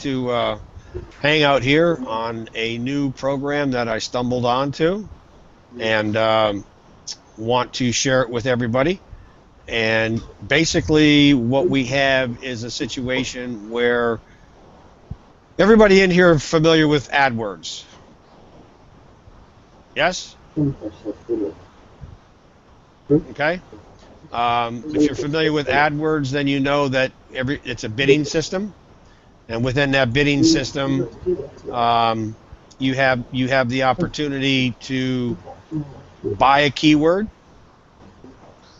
to hang out here on a new program that I stumbled onto, and want to share it with everybody. And basically what we have is a situation where everybody in here is familiar with AdWords. Yes? Okay. If you're familiar with AdWords, then you know that it's a bidding system, and within that bidding system, you have the opportunity to buy a keyword,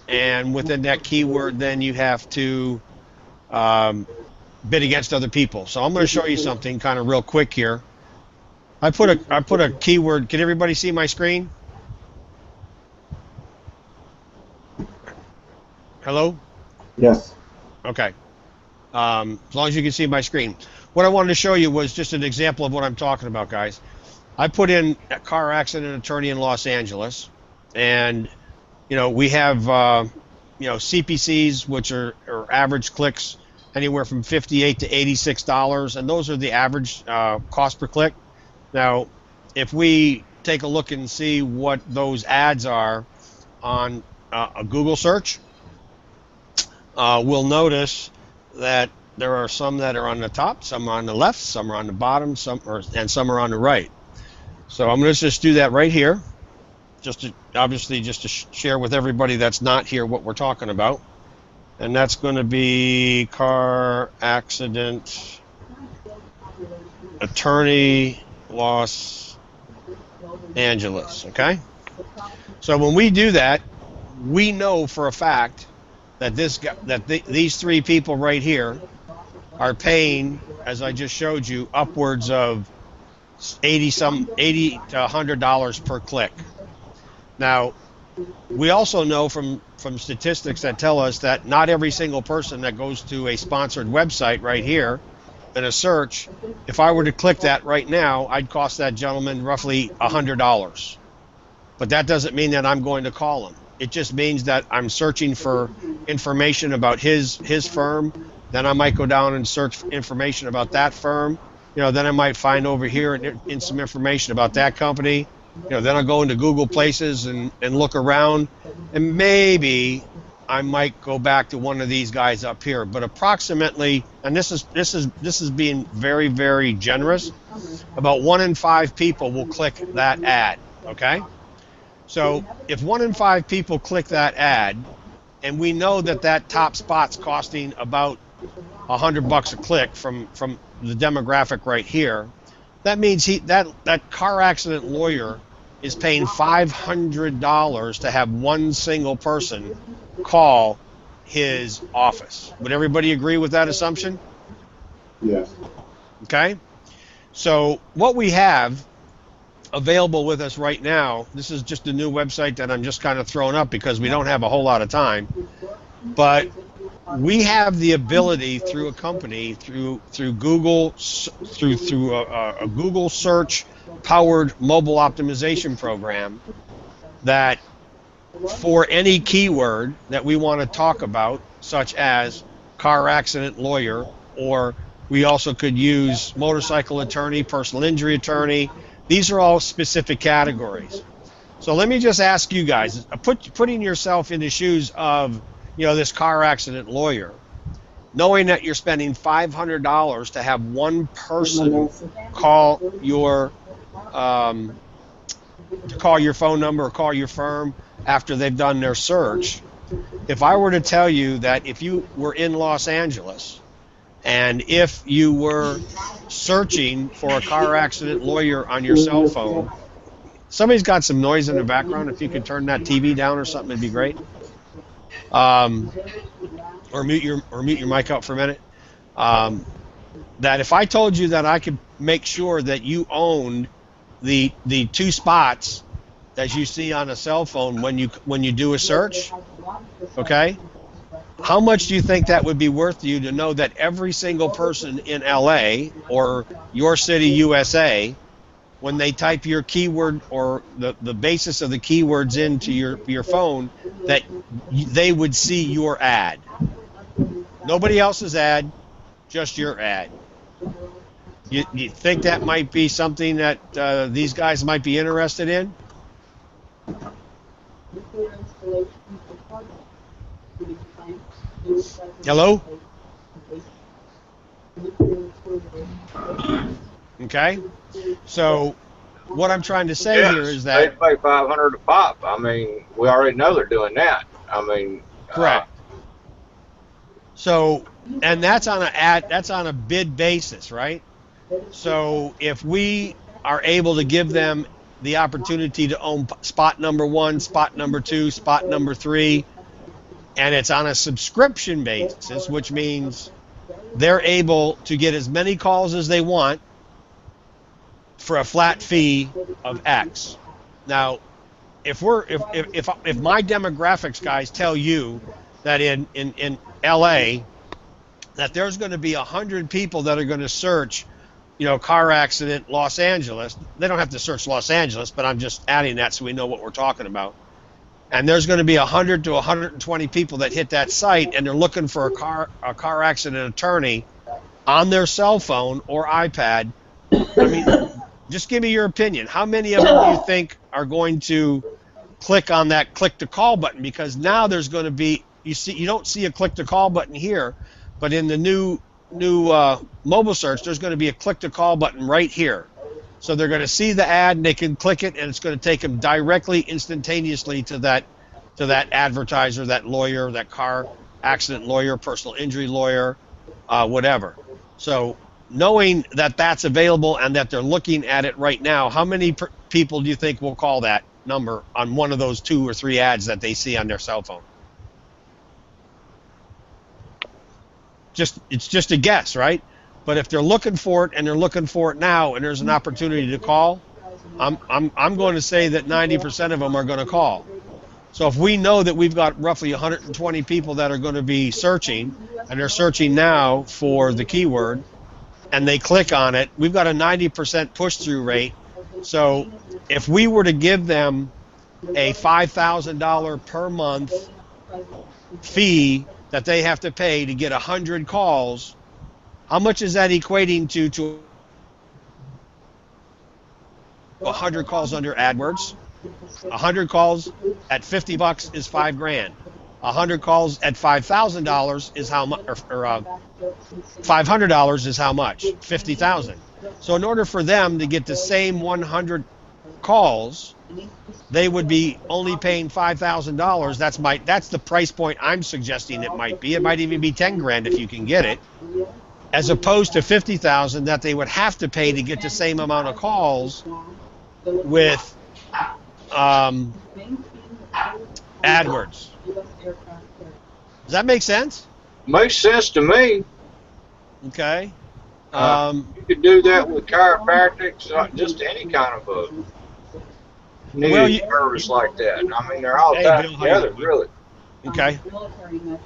and within that keyword, then you have to bid against other people. So I'm going to show you something kind of real quick here. I put a keyword. Can everybody see my screen? Hello? Yes. Okay. As long as you can see my screen. What I wanted to show you was just an example of what I'm talking about, guys. I put in a car accident attorney in Los Angeles, and we have CPCs, which are average clicks anywhere from $58 to $86, and those are the average cost per click. Now, if we take a look and see what those ads are on a Google search, we'll notice that there are some that are on the top, some are on the left, some are on the bottom, and some are on the right. So I'm going to just do that right here, just to share with everybody that's not here what we're talking about. And that's going to be car accident attorney Los Angeles. Okay. So when we do that, we know for a fact that these three people right here are paying, as I just showed you, upwards of $80 to $100 per click. Now, we also know from statistics that tell us that not every single person that goes to a sponsored website right here in a search, if I were to click that right now, I'd cost that gentleman roughly $100. But that doesn't mean that I'm going to call him. It just means that I'm searching for information about his firm. Then I might go down and search information about that firm. Then I might find over here in some information about that company. Then I'll go into Google Places and look around, and maybe I might go back to one of these guys up here. But approximately, and this is being very, very generous, about 1 in 5 people will click that ad. Okay. So if 1 in 5 people click that ad, and we know that top spot's costing about $100 a click from the demographic right here, that means that car accident lawyer is paying $500 to have one single person call his office. Would everybody agree with that assumption? Yes. Okay. So what we have available with us right now, this is just a new website that I'm just kind of throwing up because we don't have a whole lot of time, but we have the ability through a company, through Google, through a Google search powered mobile optimization program, that for any keyword that we want to talk about, such as car accident lawyer, or we also could use motorcycle attorney, personal injury attorney. These are all specific categories. So let me just ask you guys, putting yourself in the shoes of this car accident lawyer, knowing that you're spending $500 to have one person call your phone number or call your firm after they've done their search. If I were to tell you that if you were in Los Angeles and if you were searching for a car accident lawyer on your cell phone, somebody's got some noise in the background. If you could turn that TV down or something, it'd be great. Or mute your mic out for a minute. That if I told you that I could make sure that you owned the 2 spots that you see on a cell phone when you do a search, okay? How much do you think that would be worth to you to know that every single person in LA or your city, USA, when they type your keyword or the basis of the keywords into your phone, that they would see your ad? Nobody else's ad, just your ad. You think that might be something that these guys might be interested in? Hello? Okay. So what I'm trying to say here is that they pay $500 a pop. I mean, we already know they're doing that. I mean, correct. So, and that's on a bid basis, right? So if we are able to give them the opportunity to own spot number 1, spot number 2, spot number 3, and it's on a subscription basis, which means they're able to get as many calls as they want for a flat fee of X. Now, if my demographics guys tell you that in LA that there's going to be 100 people that are going to search, car accident Los Angeles. They don't have to search Los Angeles, but I'm just adding that so we know what we're talking about. And there's going to be 100 to 120 people that hit that site, and they're looking for a car accident attorney on their cell phone or iPad. I mean, just give me your opinion. How many of them do you think are going to click on that click to call button? Because now there's going to be, you don't see a click to call button here, but in the new mobile search, there's going to be a click to call button right here. So they're going to see the ad and they can click it, and it's going to take them directly, instantaneously to that advertiser, that lawyer, that car accident lawyer, personal injury lawyer, whatever. So knowing that that's available and that they're looking at it right now, how many people do you think will call that number on one of those 2 or 3 ads that they see on their cell phone? It's just a guess, right? But if they're looking for it and they're looking for it now, and there's an opportunity to call, I'm going to say that 90% of them are going to call. So if we know that we've got roughly 120 people that are going to be searching, and they're searching now for the keyword, and they click on it, we've got a 90% push-through rate. So if we were to give them a $5,000 per month fee that they have to pay to get 100 calls, how much is that equating to 100 calls under AdWords? 100 calls at $50 is $5,000. 100 calls at $5,000 is how much, or $500 is how much? $50,000. So in order for them to get the same 100 calls, they would be only paying $5,000. That's the price point I'm suggesting it might be. It might even be $10,000 if you can get it, as opposed to $50,000 that they would have to pay to get the same amount of calls with AdWords. Does that make sense? Makes sense to me. Okay. You could do that with chiropractics, just any kind of a service like that. I mean, they're all tied together, really. Okay.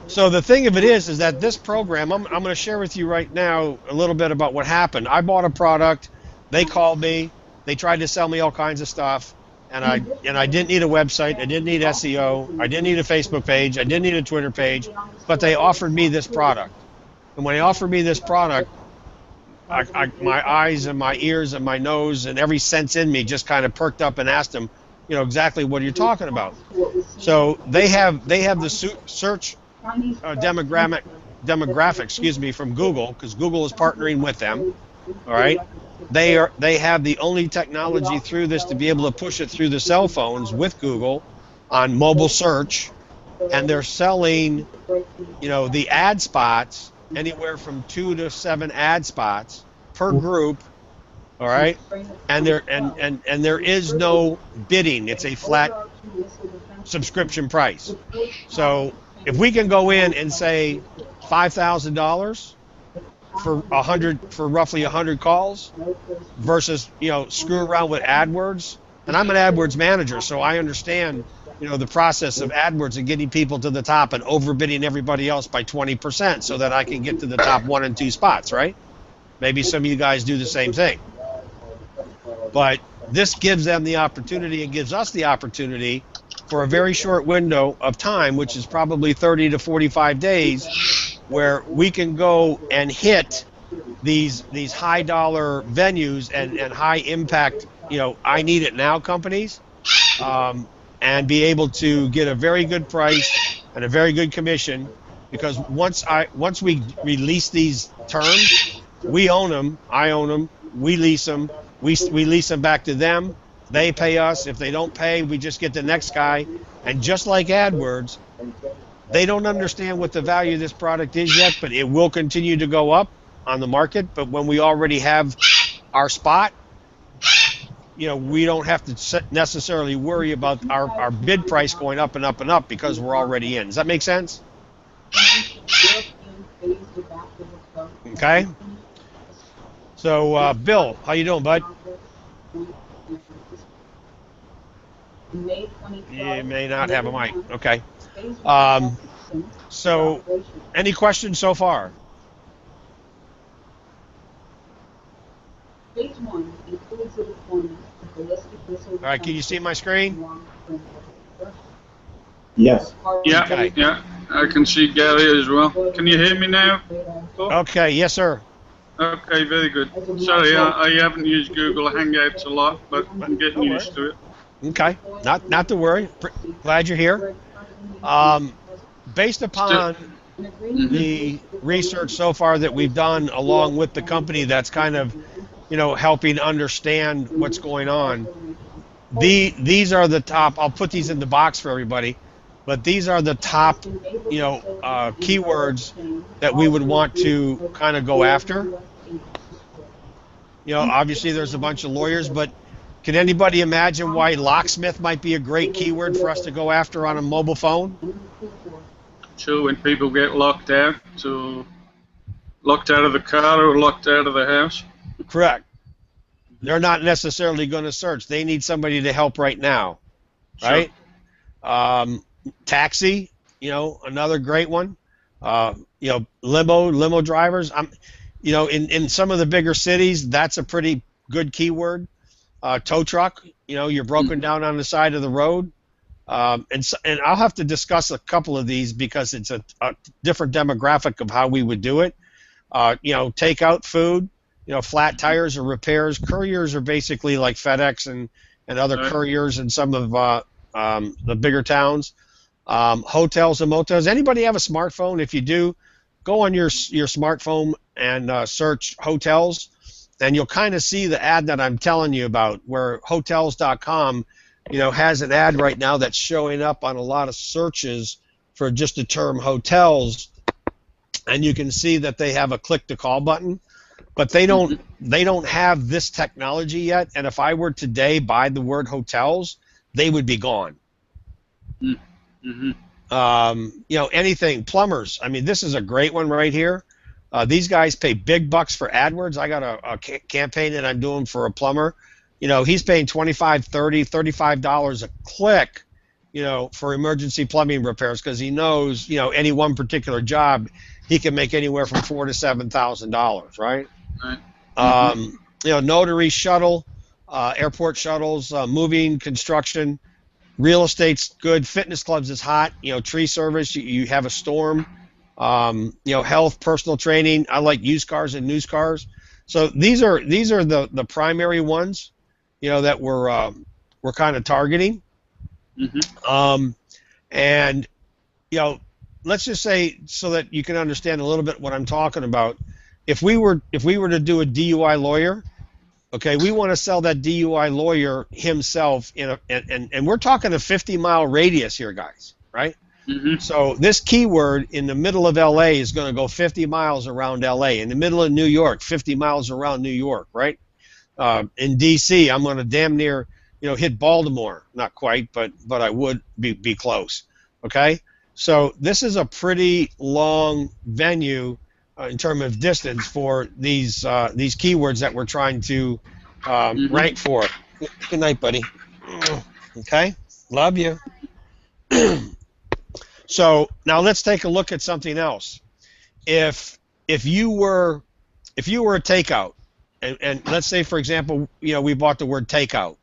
So the thing of it is that this program, I'm going to share with you right now a little bit about what happened. I bought a product. They called me. They tried to sell me all kinds of stuff. And I didn't need a website. I didn't need SEO. I didn't need a Facebook page. I didn't need a Twitter page. But they offered me this product. And when they offered me this product, my eyes and my ears and my nose and every sense in me just kind of perked up and asked them, exactly what are you talking about? So they have the search demographic, from Google, because Google is partnering with them. All right. They have the only technology through this to be able to push it through the cell phones with Google on mobile search, and they're selling, the ad spots, anywhere from 2 to 7 ad spots per group. All right, and there is no bidding. It's a flat subscription price. So if we can go in and say $5,000 for roughly 100 calls versus screw around with AdWords, and I'm an AdWords manager, so I understand the process of AdWords and getting people to the top and overbidding everybody else by 20% so that I can get to the top 1 and 2 spots, right? Maybe some of you guys do the same thing. But this gives them the opportunity and gives us the opportunity for a very short window of time, which is probably 30 to 45 days, where we can go and hit these high dollar venues and high impact, I need it now companies, and be able to get a very good price and a very good commission, because once we release these terms, we own them, I own them, we lease them, we lease them back to them, they pay us. If they don't pay, we just get the next guy. And just like AdWords, they don't understand what the value of this product is yet, but it will continue to go up on the market. But when we already have our spot, we don't have to necessarily worry about our bid price going up and up and up, because we're already in. Does that make sense? Okay. So, Bill, how you doing, bud? You may not have a mic. Okay. So, any questions so far? All right, can you see my screen? Yes. Yeah, Okay. yeah, I can see Gary as well. Can you hear me now? Okay, yes, sir. Okay, very good. Sorry, I haven't used Google Hangouts a lot, but I'm getting used to it. Okay, not to worry. Glad you're here. Based upon the research so far that we've done, along with the company that's kind of, helping understand what's going on, these are the top. I'll put these in the box for everybody, but these are the top, keywords that we would want to kind of go after. Obviously there's a bunch of lawyers, but can anybody imagine why locksmith might be a great keyword for us to go after on a mobile phone? Sure, when people get locked out of the car or locked out of the house. Correct. They're not necessarily going to search. They need somebody to help right now, right? Sure. Taxi, another great one. Limo drivers. In some of the bigger cities, that's a pretty good keyword. Tow truck, you're broken down on the side of the road. And I'll have to discuss a couple of these because it's a different demographic of how we would do it. Takeout food, flat tires or repairs. Couriers are basically like FedEx and other couriers in some of the bigger towns. Hotels and motels. Anybody have a smartphone? If you do, go on your smartphone and search hotels, and you'll kind of see the ad that I'm telling you about, where Hotels.com, has an ad right now that's showing up on a lot of searches for just the term hotels, and you can see that they have a click to call button, but they don't have this technology yet. And if I were today buy the word hotels, they would be gone. Mm-hmm. Anything, plumbers. I mean, this is a great one right here. These guys pay big bucks for AdWords. I got a campaign that I'm doing for a plumber. He's paying $25, $30, $35 a click, for emergency plumbing repairs, because he knows, any one particular job, he can make anywhere from $4,000 to $7,000, right? Right. Notary, shuttle, airport shuttles, moving, construction, real estate's good, fitness clubs is hot, tree service, you have a storm, health, personal training. I like used cars and news cars. So these are the primary ones, that we're kind of targeting. Mm-hmm. And let's just say, so that you can understand a little bit what I'm talking about. If we were to do a DUI lawyer, okay, we want to sell that DUI lawyer himself and we're talking a 50-mile radius here, guys, right? Mm-hmm. So this keyword in the middle of LA is going to go 50 miles around LA. In the middle of New York, 50 miles around New York, right? In DC, I'm going to damn near, hit Baltimore. Not quite, but I would be close. Okay? So this is a pretty long venue in terms of distance for these keywords that we're trying to rank for. Good night, buddy. Okay? Love you. So now let's take a look at something else. If you were a takeout, and let's say, for example, we bought the word takeout.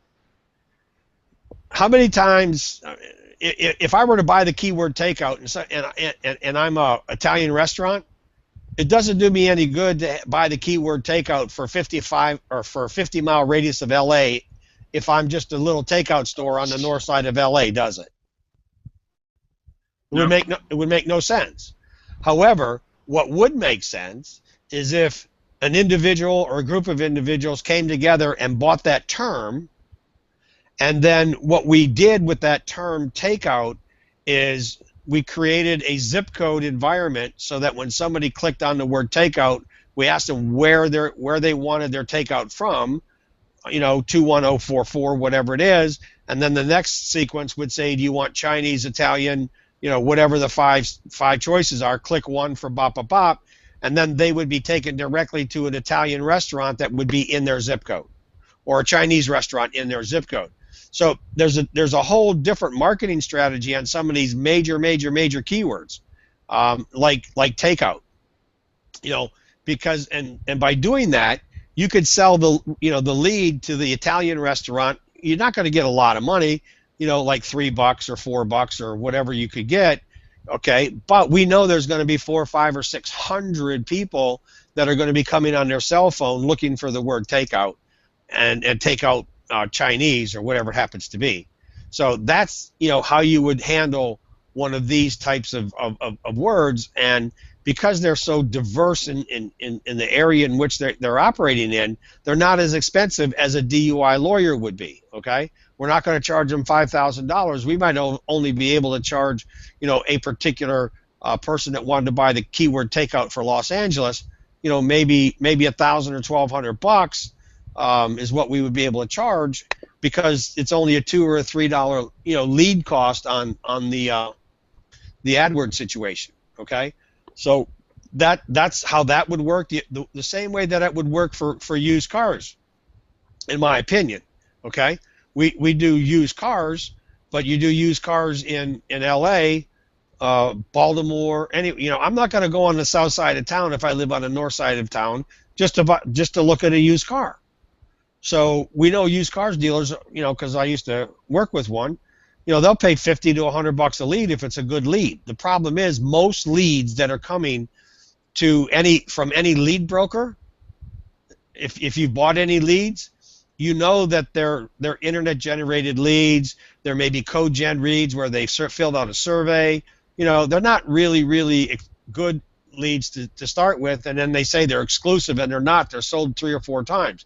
How many times, if I were to buy the keyword takeout and I'm a Italian restaurant, it doesn't do me any good to buy the keyword takeout for 55 or for a 50-mile radius of LA if I'm just a little takeout store on the north side of LA, does it? No. It would make no sense. However, what would make sense is if an individual or a group of individuals came together and bought that term, and then what we did with that term takeout is we created a zip code environment so that when somebody clicked on the word takeout, we asked them where they wanted their takeout from, 21044, whatever it is, and then the next sequence would say, do you want Chinese, Italian, whatever the five choices are, click one for bop bop bop, and then they would be taken directly to an Italian restaurant that would be in their zip code, or a Chinese restaurant in their zip code. So there's a whole different marketing strategy on some of these major keywords, like takeout, because and by doing that, you could sell the lead to the Italian restaurant. You're not going to get a lot of money, like $3 or $4 or whatever you could get, okay? But we know there's going to be 400, 500, or 600 people that are going to be coming on their cell phone looking for the word takeout and take out Chinese or whatever it happens to be. So that's how you would handle one of these types of words, and because they're so diverse in the area in which they're operating in, they're not as expensive as a DUI lawyer would be. Okay, we're not going to charge them $5,000. We might only be able to charge a particular person that wanted to buy the keyword takeout for Los Angeles, maybe $1,000 or $1,200 is what we would be able to charge, because it's only a $2 or a $3 lead cost on the AdWords situation. Okay, so that's how that would work. The same way that it would work for used cars, in my opinion. Okay, we do used cars, but you do used cars in LA, Baltimore. I'm not going to go on the south side of town if I live on the north side of town just to look at a used car. So we know used cars dealers, because I used to work with one, they'll pay $50 to $100 a lead if it's a good lead. The problem is most leads that are coming from any lead broker, if you bought any leads, that they're internet generated leads. There may be code gen leads where they filled out a survey. They're not really good leads to start with, and then they say they're exclusive, and they're not. They're sold 3 or 4 times.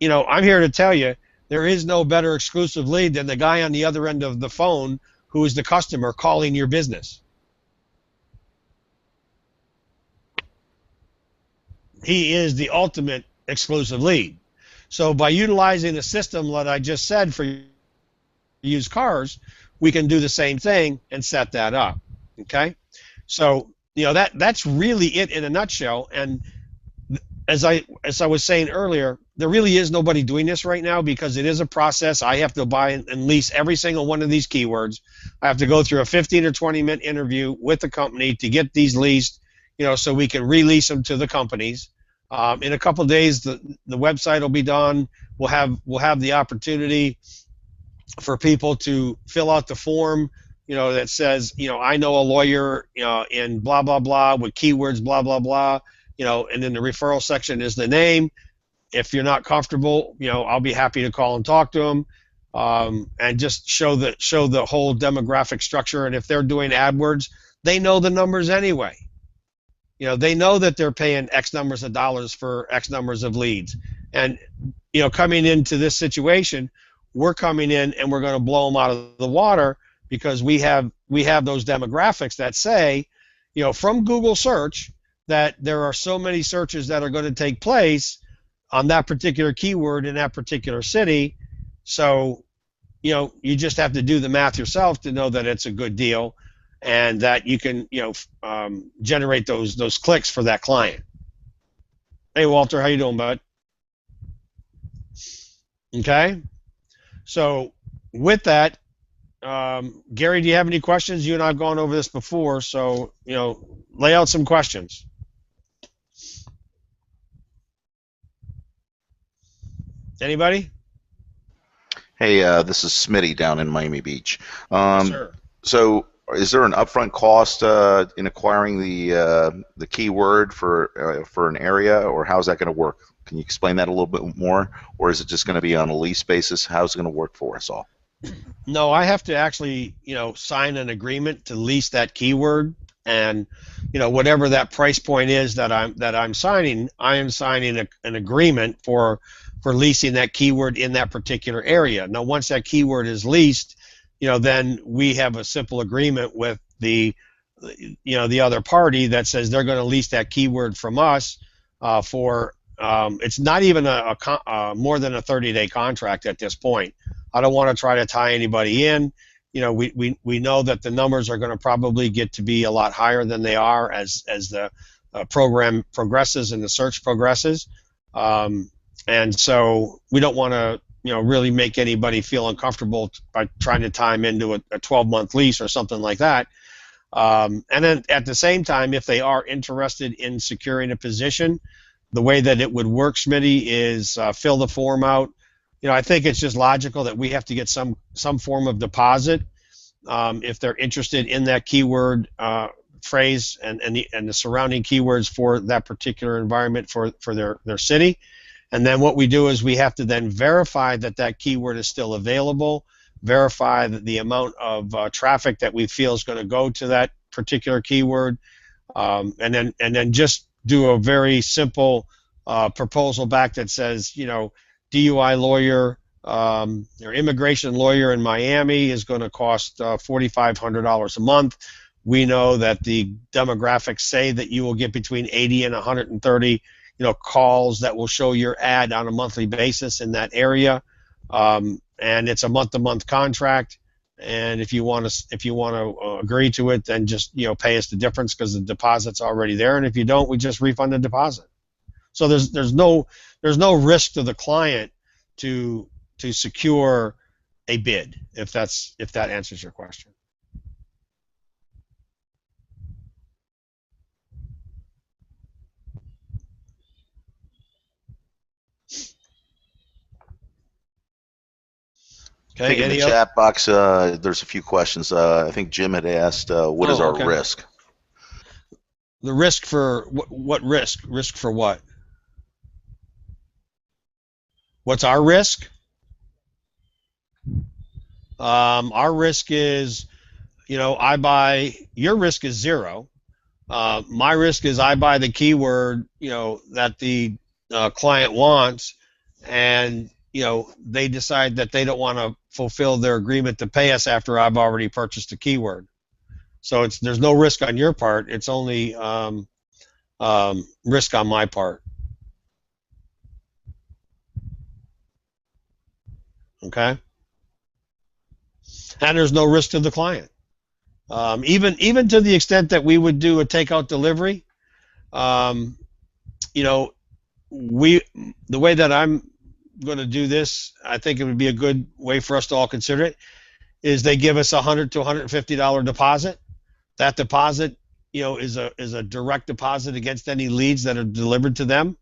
I'm here to tell you, there is no better exclusive lead than the guy on the other end of the phone who is the customer calling your business. He is the ultimate exclusive lead. So by utilizing the system that I just said for used cars, we can do the same thing and set that up. Okay? So, that's really it in a nutshell. And as I was saying earlier, there really is nobody doing this right now because it is a process. I have to buy and lease every single one of these keywords. I have to go through a 15 or 20-minute interview with the company to get these leased, so we can release them to the companies. In a couple of days, the website will be done. We'll have the opportunity for people to fill out the form, that says, I know a lawyer, in blah blah blah with keywords blah blah blah. And then the referral section is the name. If you're not comfortable, I'll be happy to call and talk to them, and just show the whole demographic structure. And if they're doing AdWords, they know the numbers anyway. They know that they're paying X numbers of dollars for X numbers of leads. And coming into this situation, we're coming in and we're going to blow them out of the water because we have those demographics that say, from Google search, that there are so many searches that are going to take place on that particular keyword in that particular city. So, you just have to do the math yourself to know that it's a good deal and that you can, generate those clicks for that client. Hey, Walter, how you doing, bud? Okay. So with that, Gary, do you have any questions? You and I have gone over this before, so, lay out some questions. Anybody? Hey, this is Smitty down in Miami Beach. Yes, sir. So is there an upfront cost in acquiring the keyword for an area, or how's that going to work? Can you explain that a little bit more, or is it just going to be on a lease basis? How's it going to work for us all? No, I have to actually, sign an agreement to lease that keyword, and whatever that price point is that I'm signing, I am signing an agreement for leasing that keyword in that particular area. Now, once that keyword is leased, then we have a simple agreement with the other party that says they're going to lease that keyword from us for it's not even more than a 30-day contract at this point. I don't want to try to tie anybody in. We know that the numbers are going to probably get to be a lot higher than they are as the program progresses and the search progresses, and so we don't want to really make anybody feel uncomfortable by trying to tie them into a 12-month lease or something like that. And then at the same time, if they are interested in securing a position, the way that it would work, Smitty, is fill the form out. I think it's just logical that we have to get some form of deposit if they're interested in that keyword phrase and the surrounding keywords for that particular environment for their city. And then what we do is we have to then verify that keyword is still available, verify that the amount of traffic that we feel is going to go to that particular keyword, and then just do a very simple proposal back that says, DUI lawyer or immigration lawyer in Miami is going to cost $4,500 a month. We know that the demographics say that you will get between 80 and 130 calls that will show your ad on a monthly basis in that area, and it's a month-to-month contract. And if you want to agree to it, then just pay us the difference because the deposit's already there. And if you don't, we just refund the deposit. So there's no risk to the client to secure a bid, if that answers your question. Okay, I think in the chat box, there's a few questions. I think Jim had asked, what is our risk? The risk for what risk? Risk for what? What's our risk? Our risk is, your risk is zero. My risk is I buy the keyword, that the client wants, and they decide that they don't want to fulfill their agreement to pay us after I've already purchased a keyword. So there's no risk on your part. It's only risk on my part. Okay. And there's no risk to the client. Even to the extent that we would do a takeout delivery, the way that I'm going to do this, I think it would be a good way for us to all consider it, is they give us $100 to $150 deposit. That deposit, is a direct deposit against any leads that are delivered to them.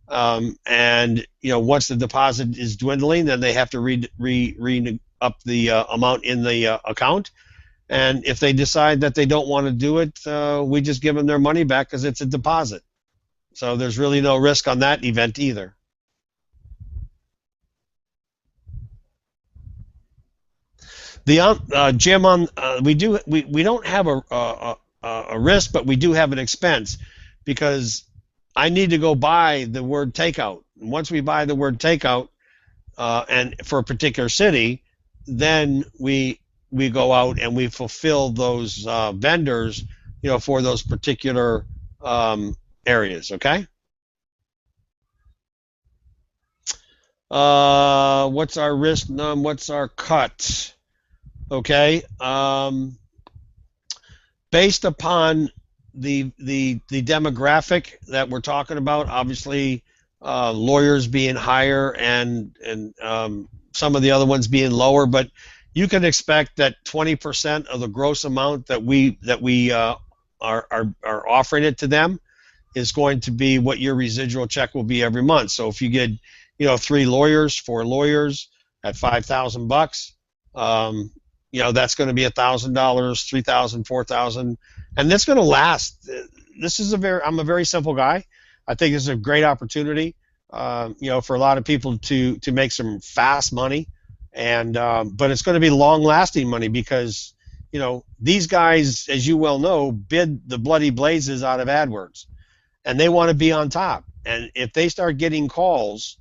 And once the deposit is dwindling, then they have to re up the amount in the account. And if they decide that they don't want to do it, we just give them their money back because it's a deposit. So there's really no risk on that event either. Jim, we don't have a risk, but we do have an expense because I need to go buy the word takeout. And once we buy the word takeout, and for a particular city, then we go out and we fulfill those vendors, for those particular areas. Okay. What's our risk num? What's our cut? Okay. Based upon the demographic that we're talking about, obviously lawyers being higher and some of the other ones being lower, but you can expect that 20% of the gross amount that we are offering it to them is going to be what your residual check will be every month. So if you get 4 lawyers at $5,000, you know, that's going to be $1,000, $3,000, $4,000, and that's going to last. This is I'm a very simple guy. I think this is a great opportunity, you know, for a lot of people to make some fast money, and but it's going to be long-lasting money because, you know, these guys, as you well know, bid the bloody blazes out of AdWords, and they want to be on top. And if they start getting calls,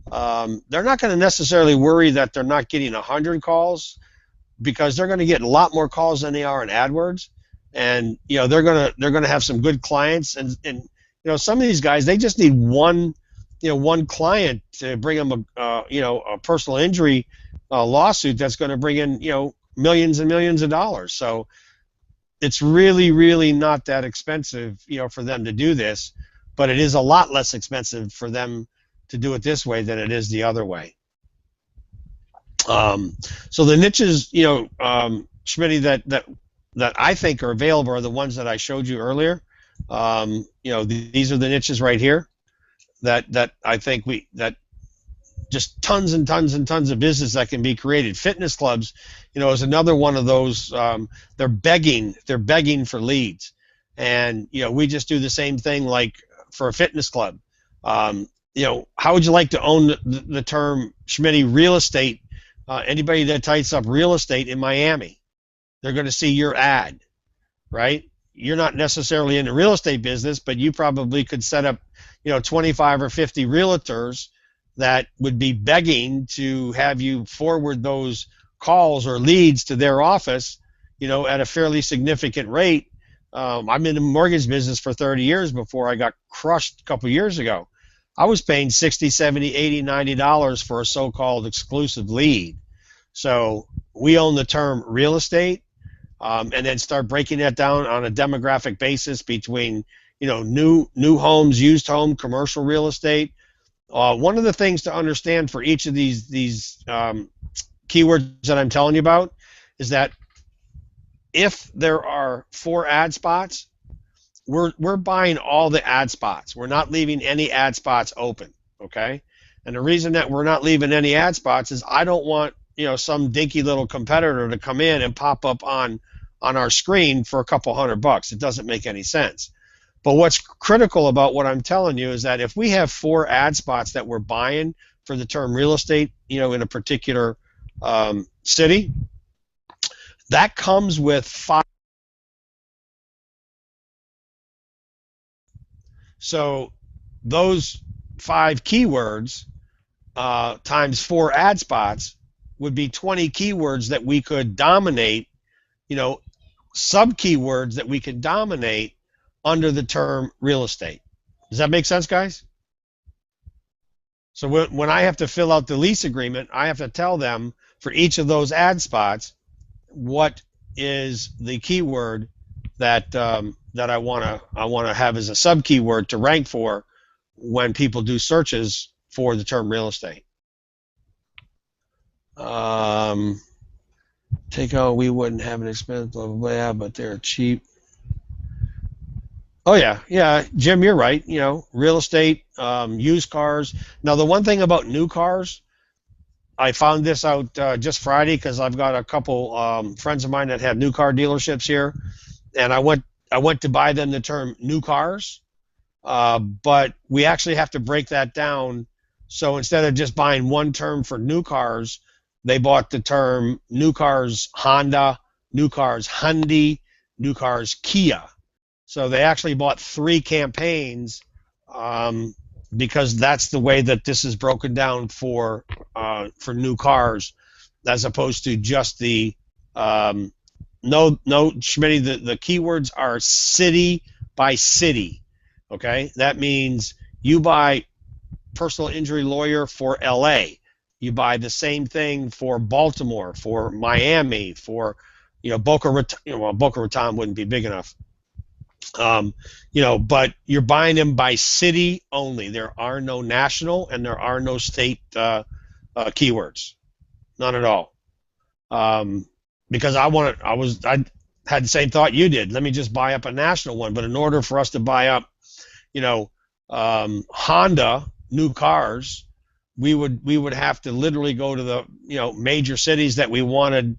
they're not going to necessarily worry that they're not getting 100 calls, because they're going to get a lot more calls than they are in AdWords, and you know they're going to have some good clients, and you know, some of these guys, they just need one client to bring them a personal injury lawsuit that's going to bring in, you know, millions and millions of dollars. So it's really not that expensive, you know, for them to do this, but it is a lot less expensive for them to do it this way than it is the other way. So the niches, you know, Schmitty, that I think are available are the ones that I showed you earlier. You know, these are the niches right here that I think that just tons and tons and tons of business that can be created. Fitness clubs, you know, is another one of those. They're begging for leads, and you know, we just do the same thing like for a fitness club. You know, how would you like to own the term, Schmitty, real estate? Anybody that types up real estate in Miami, they're going to see your ad, right? You're not necessarily in the real estate business, but you probably could set up, you know, 25 or 50 realtors that would be begging to have you forward those calls or leads to their office, you know, at a fairly significant rate. I'm in the mortgage business for 30 years before I got crushed a couple years ago. I was paying $60, $70, $80, $90 for a so-called exclusive lead. So we own the term real estate, and then start breaking that down on a demographic basis between, you know, new homes, used home, commercial real estate. One of the things to understand for each of these keywords that I'm telling you about is that if there are 4 ad spots, we're buying all the ad spots. We're not leaving any ad spots open, okay? And the reason that we're not leaving any ad spots is I don't want, you know, some dinky little competitor to come in and pop up on our screen for a couple $100. It doesn't make any sense. But what's critical about what I'm telling you is that if we have 4 ad spots that we're buying for the term real estate, you know, in a particular city, that comes with 5. So those 5 keywords times 4 ad spots would be 20 keywords that we could dominate, you know, sub keywords that we could dominate under the term real estate. Does that make sense, guys? So when I have to fill out the lease agreement, I have to tell them for each of those ad spots what is the keyword that that I want to have as a sub keyword to rank for when people do searches for the term real estate. Take out, we wouldn't have an expense, blah blah blah, but they're cheap. Oh yeah, Jim, you're right. You know, real estate, used cars. Now the one thing about new cars, I found this out just Friday because I've got a couple friends of mine that have new car dealerships here, and I went to buy them the term new cars, but we actually have to break that down. So instead of just buying one term for new cars, they bought the term new cars Honda, new cars Hyundai, new cars Kia. So they actually bought 3 campaigns because that's the way that this is broken down for new cars, as opposed to just the no, Schmitty, the keywords are city by city, okay? That means you buy personal injury lawyer for LA, you buy the same thing for Baltimore, for Miami, for, you know, Boca Raton. Well, Boca Raton wouldn't be big enough. You know, but you're buying them by city only. There are no national and there are no state keywords, none at all. Because I had the same thought you did. Let me just buy up a national one. But in order for us to buy up, you know, Honda new cars, we would have to literally go to the, you know, major cities that we wanted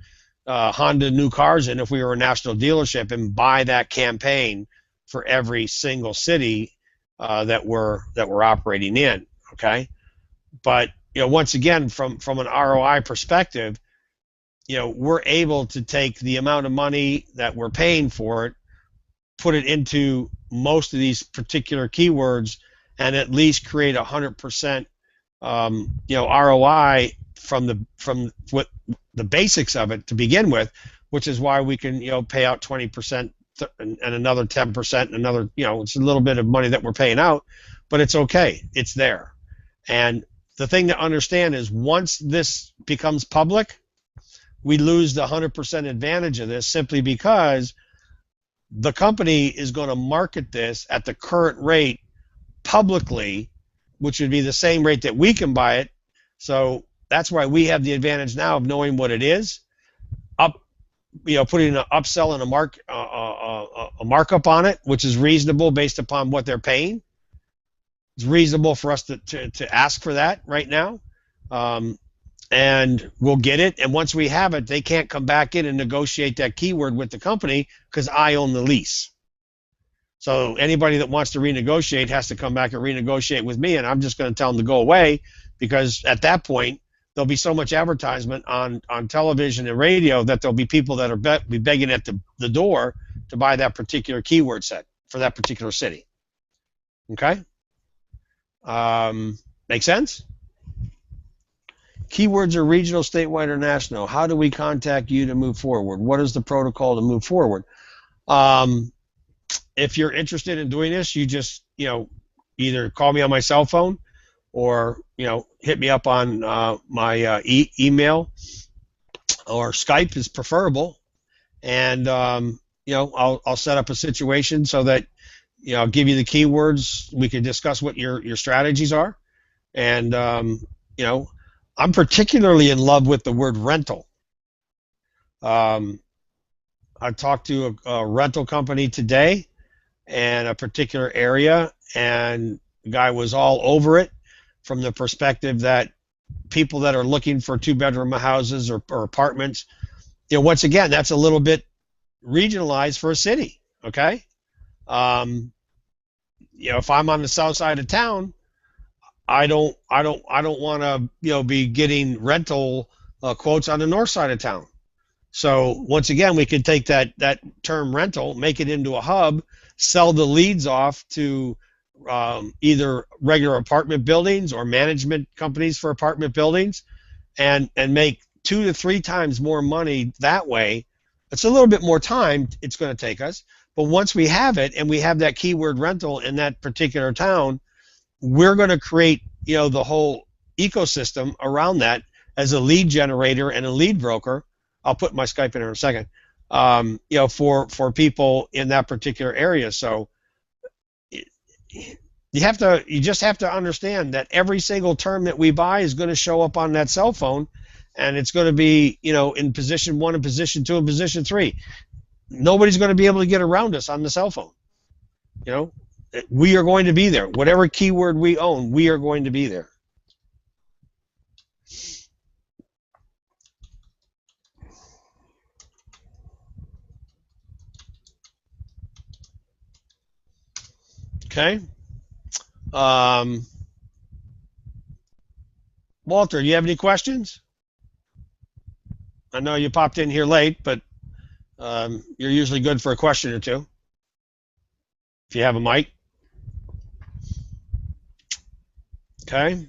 Honda new cars in if we were a national dealership and buy that campaign for every single city that we're operating in. Okay, but once again, from an ROI perspective, we're able to take the amount of money that we're paying for it, put it into most of these particular keywords, and at least create 100% ROI from what the basics of it to begin with, which is why we can pay out 20% and another 10% and another it's a little bit of money that we're paying out, but it's okay, it's there. And the thing to understand is once this becomes public, we lose the 100% advantage of this simply because the company is going to market this at the current rate publicly, which would be the same rate that we can buy it. So that's why we have the advantage now of knowing what it is, putting an upsell and a markup on it, which is reasonable based upon what they're paying. It's reasonable for us to ask for that right now, and we'll get it. And once we have it, they can't come back in and negotiate that keyword with the company because I own the lease. So anybody that wants to renegotiate has to come back and renegotiate with me, and I'm just going to tell them to go away, because at that point there'll be so much advertisement on television and radio that there'll be people that are be begging at the door to buy that particular keyword set for that particular city. Okay? Make sense? Keywords are regional, statewide, or national. How do we contact you to move forward? What is the protocol to move forward? If you're interested in doing this, you just either call me on my cell phone or hit me up on my email, or Skype is preferable, and I'll set up a situation so that I'll give you the keywords. We can discuss what your strategies are, and I'm particularly in love with the word rental. I talked to a rental company today in a particular area, and the guy was all over it from the perspective that people that are looking for 2-bedroom houses or apartments, once again, that's a little bit regionalized for a city. Okay, if I'm on the south side of town, I don't want to be getting rental quotes on the north side of town. So once again, we could take that term rental, make it into a hub, sell the leads off to either regular apartment buildings or management companies for apartment buildings, and make 2 to 3 times more money that way. It's a little bit more time it's going to take us, but once we have it and we have that keyword rental in that particular town, we're going to create the whole ecosystem around that as a lead generator and a lead broker. I'll put my Skype in a second. For people in that particular area. So you just have to understand that every single term that we buy is going to show up on that cell phone, and it's going to be in position 1 and position 2 and position 3. Nobody's going to be able to get around us on the cell phone. We are going to be there. Whatever keyword we own, we are going to be there. Okay. Walter, do you have any questions? I know you popped in here late, but you're usually good for a question or two if you have a mic. Okay.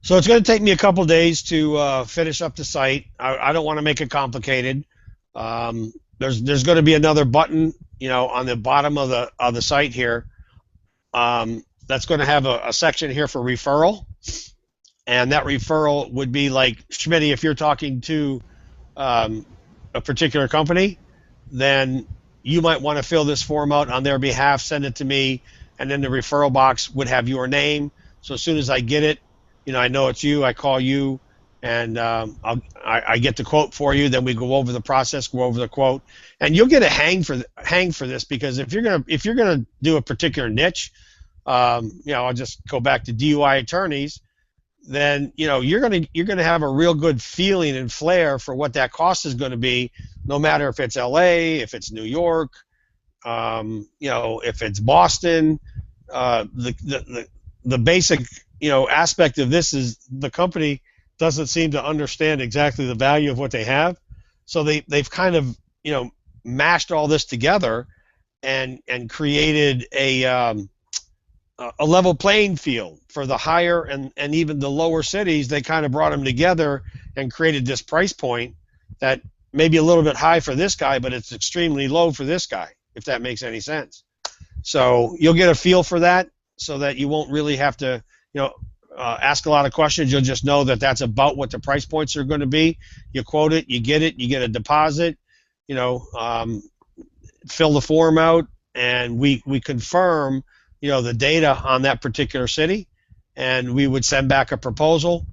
So it's going to take me a couple days to finish up the site. I don't want to make it complicated. There's going to be another button, on the bottom of the site here. That's going to have a section here for referral, and that referral would be like, Schmitty, if you're talking to a particular company, then you might want to fill this form out on their behalf, send it to me, and then the referral box would have your name. So as soon as I get it, I know it's you, I call you, and I get the quote for you. Then we go over the process, go over the quote, and you'll get a hang for this, because if you're gonna do a particular niche, I'll just go back to DUI attorneys. then you're gonna have a real good feeling and flair for what that cost is going to be, no matter if it's L.A., if it's New York, if it's Boston. The basic aspect of this is the company doesn't seem to understand exactly the value of what they have, so they've kind of mashed all this together and created a level playing field for the higher and even the lower cities. They kind of brought them together and created this price point that may be a little bit high for this guy, but it's extremely low for this guy, if that makes any sense. So you'll get a feel for that, so that you won't really have to ask a lot of questions. You'll just know that that's about what the price points are going to be. You quote it, you get a deposit, fill the form out, and we confirm the data on that particular city, and we would send back a proposal,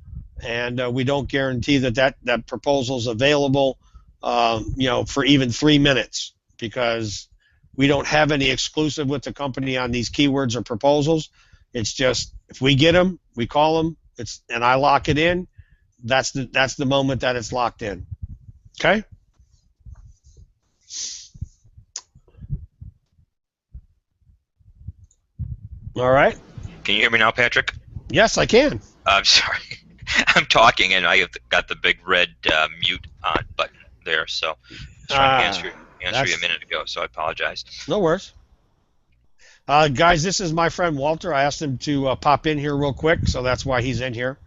and we don't guarantee that proposal is available for even 3 minutes, because we don't have any exclusive with the company on these keywords or proposals. It's just, if we get them, we call them, and I lock it in. That's the moment that it's locked in. Okay? All right. Can you hear me now, Patrick? Yes, I can. I'm sorry. I'm talking, and I have got the big red mute on button there, so I was trying to answer you a minute ago, so I apologize. No worries. Guys, this is my friend Walter. I asked him to pop in here real quick, so that's why he's in here.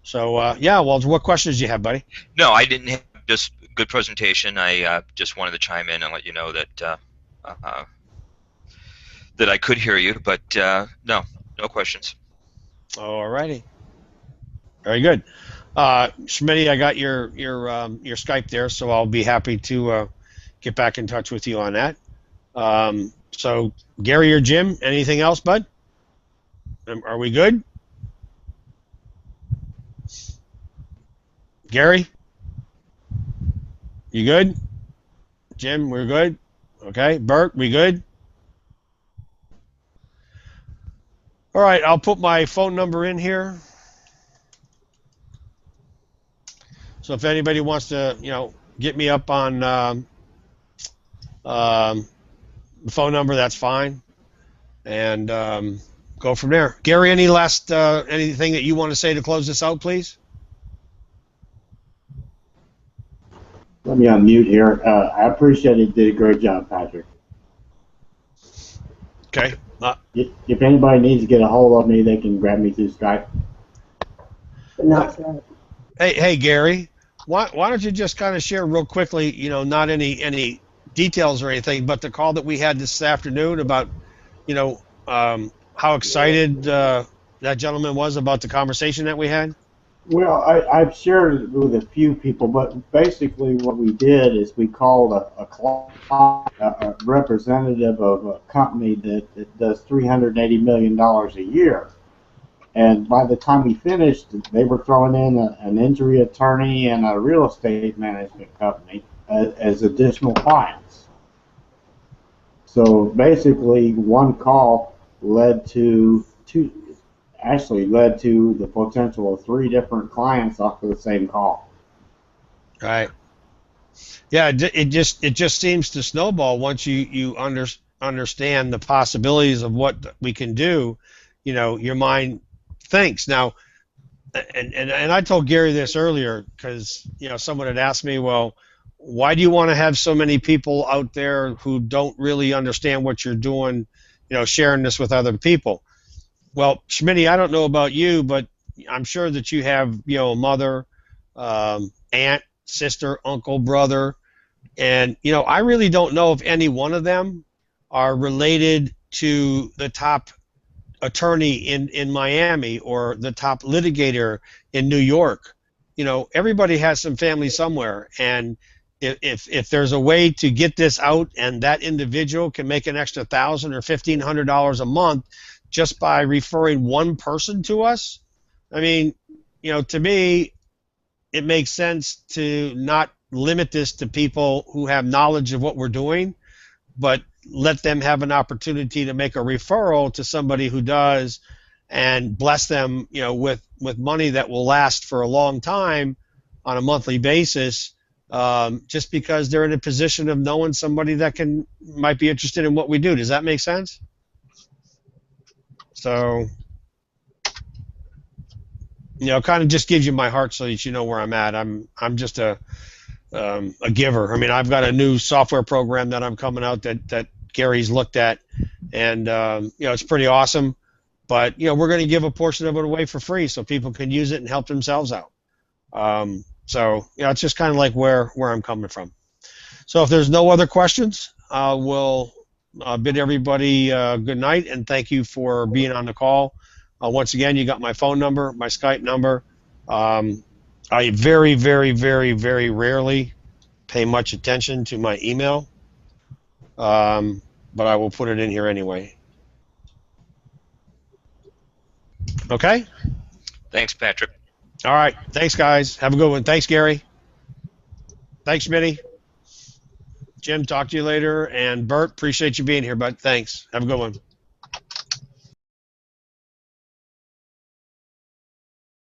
So, yeah, Walter, what questions do you have, buddy? No, I didn't have just good presentation. I just wanted to chime in and let you know that that I could hear you, but no questions. All righty. Very good. Schmitty, I got your Skype there, so I'll be happy to get back in touch with you on that. So, Gary or Jim, anything else, bud? Are we good? Gary? You good? Jim, we're good? Okay. Bert, we good? All right, I'll put my phone number in here. So if anybody wants to, get me up on the phone number, that's fine, and go from there. Gary, any last anything that you want to say to close this out, please? Let me unmute here. I appreciate it. Did a great job, Patrick. Okay. If anybody needs to get a hold of me, they can grab me through Skype. Hey, Gary, why don't you just kind of share real quickly, not any details or anything, but the call that we had this afternoon about, how excited that gentleman was about the conversation that we had? Well, I've shared it with a few people, but basically what we did is we called a representative of a company that does $380 million a year. And by the time we finished, they were throwing in an injury attorney and a real estate management company as additional clients. So basically, one call led to the potential of 3 different clients off of the same call. Right. Yeah, it just seems to snowball once you understand the possibilities of what we can do. Your mind thinks. Now, and I told Gary this earlier, because someone had asked me, well, why do you want to have so many people out there who don't really understand what you're doing, sharing this with other people? Well, Schmitty, I don't know about you, but I'm sure that you have, a mother, aunt, sister, uncle, brother, and, I really don't know if any one of them are related to the top attorney in Miami or the top litigator in New York. Everybody has some family somewhere, and if there's a way to get this out and that individual can make an extra $1,000 or $1,500 a month just by referring one person to us, I mean, to me, it makes sense to not limit this to people who have knowledge of what we're doing, but let them have an opportunity to make a referral to somebody who does, and bless them, with money that will last for a long time on a monthly basis, just because they're in a position of knowing somebody that might be interested in what we do. Does that make sense? So, kind of just gives you my heart so that you know where I'm at. I'm just a giver. I mean, I've got a new software program that I'm coming out that Gary's looked at, and it's pretty awesome. But we're going to give a portion of it away for free so people can use it and help themselves out. So it's just kind of like where I'm coming from. So if there's no other questions, we'll bid everybody good night and thank you for being on the call. Once again, you got my phone number, my Skype number. I very, very, very, very rarely pay much attention to my email, but I will put it in here anyway. Okay? Thanks, Patrick. All right. Thanks, guys. Have a good one. Thanks, Gary. Thanks, Smitty. Jim, talk to you later. And Bert, appreciate you being here, bud. Thanks. Have a good one.